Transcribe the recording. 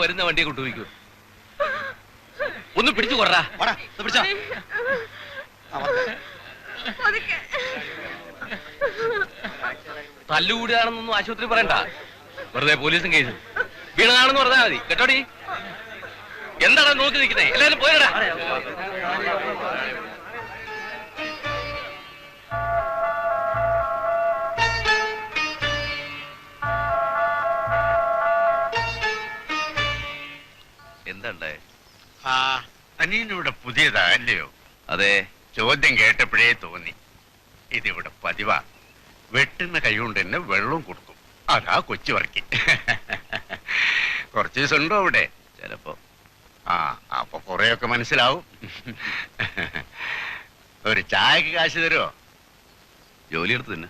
വരുന്ന വണ്ടിയെ കൊണ്ടുപോയിക്കൂ. ഒന്ന് പിടിച്ചു കൊറ. തല്ലുകൂടിയാണെന്നൊന്നും ആശുപത്രി പറയണ്ട. വെറുതെ പോലീസും കേസും. വീണതാണെന്ന് പറഞ്ഞാൽ മതി കേട്ടോടി. എന്താണ് നോക്കി നിൽക്കുന്നേ? എല്ലാരും പോയടാ. എന്താണ്ടേ? അനിയനിവിടെ പുതിയതാ അല്ലയോ? അതെ. ചോദ്യം കേട്ടപ്പോഴേ തോന്നി ഇതിവിടെ പതിവാ. വെട്ടുന്ന കൈ കൊണ്ട് തന്നെ വെള്ളവും കൊടുക്കും. അതാ കൊച്ചു വർക്കി. കുറച്ച് ദിവസം ഉണ്ടോ അവിടെ? ചിലപ്പോ. അപ്പൊ കൊറേയൊക്കെ മനസ്സിലാവും. ഒരു ചായക്ക് കാശ് തരുമോ? ജോലി എടുത്ത് തന്നെ.